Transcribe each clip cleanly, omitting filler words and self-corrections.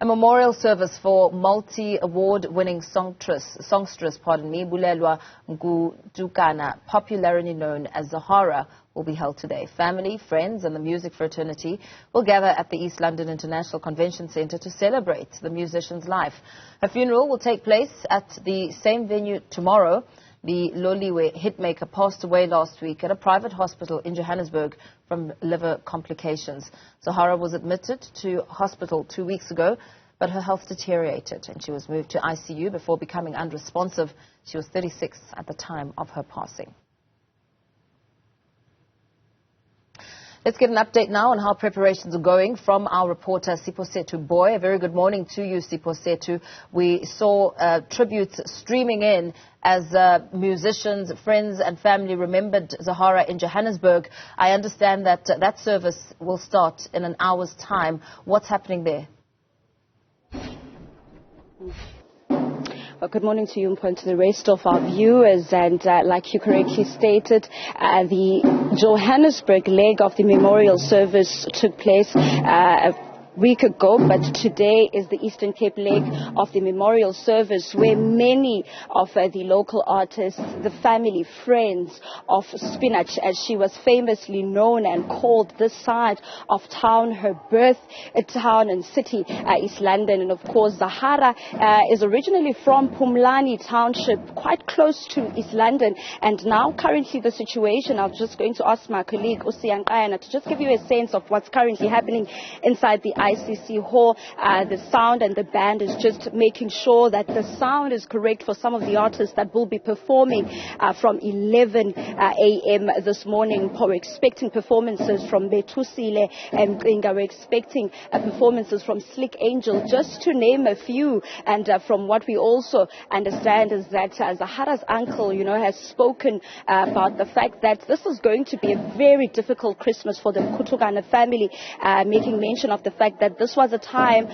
A memorial service for multi-award-winning songstress, Bulelwa Mkutu-kana, popularly known as Zahara, will be held today. Family, friends and the music fraternity will gather at the East London International Convention Centre to celebrate the musician's life. Her funeral will take place at the same venue tomorrow. The Loliwe hitmaker passed away last week at a private hospital in Johannesburg from liver complications. Zahara was admitted to hospital 2 weeks ago, but her health deteriorated and she was moved to ICU before becoming unresponsive. She was 36 at the time of her passing. Let's get an update now on how preparations are going from our reporter Siphosethu Booi. A very good morning to you, Siphosethu. We saw tributes streaming in as musicians, friends and family remembered Zahara in Johannesburg. I understand that that service will start in an hour's time. What's happening there? Well, good morning to you and to the rest of our viewers. And like you correctly stated, the Johannesburg leg of the memorial service took place a week ago, but today is the Eastern Cape leg of the memorial service, where many of the local artists, the family, friends of Spinach, as she was famously known and called this side of town, her birth town and city, East London. And of course, Zahara is originally from Pumlani Township, quite close to East London. And now currently the situation, I'm just going to ask my colleague Usiankayana to just give you a sense of what's currently happening inside the ICC hall. The sound and the band is just making sure that the sound is correct for some of the artists that will be performing from 11 a.m. this morning. We're expecting performances from Betusile and Inga. We're expecting performances from Slick Angel, just to name a few. And from what we also understand is that Zahara's uncle, has spoken about the fact that this is going to be a very difficult Christmas for the Mkutu-kana family, making mention of the fact that this was a time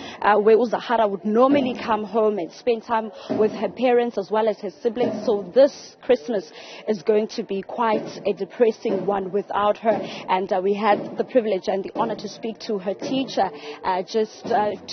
where Zahara would normally come home and spend time with her parents as well as her siblings. So this Christmas is going to be quite a depressing one without her. And we had the privilege and the honor to speak to her teacher just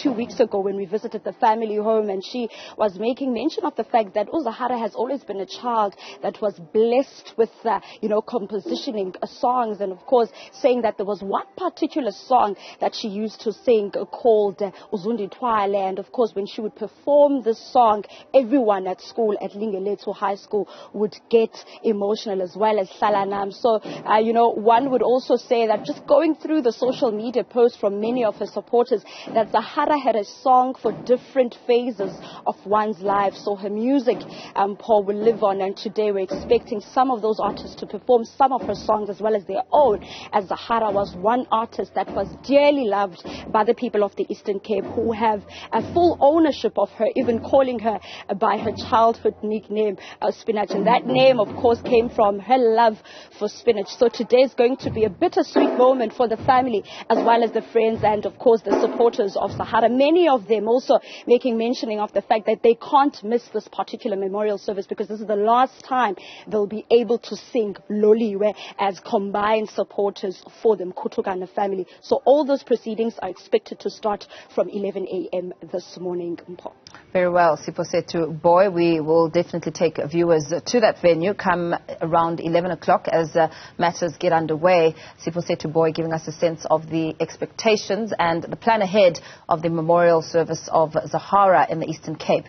2 weeks ago when we visited the family home, and she was making mention of the fact that Zahara has always been a child that was blessed with compositioning songs, and of course saying that there was one particular song that she used to sing called Uzundi Twale. And of course, when she would perform this song, everyone at school at Lingeletu High School would get emotional, as well as Salanam. So, one would also say that just going through the social media posts from many of her supporters, that Zahara had a song for different phases of one's life. So her music, Paul, will live on. And today we're expecting some of those artists to perform some of her songs as well as their own, as Zahara was one artist that was dearly loved by the people of the Eastern Cape, who have a full ownership of her, even calling her by her childhood nickname, Spinach. And that name, of course, came from her love for spinach. So today is going to be a bittersweet moment for the family, as well as the friends and, of course, the supporters of Zahara. Many of them also making mentioning of the fact that they can't miss this particular memorial service, because this is the last time they'll be able to sing Loliwe as combined supporters for the Mkutu-kana family. So all those proceedings are expected to start from 11 a.m. this morning. Very well, Siphosethu Booi. We will definitely take viewers to that venue come around 11 o'clock as matters get underway. Siphosethu Booi giving us a sense of the expectations and the plan ahead of the memorial service of Zahara in the Eastern Cape.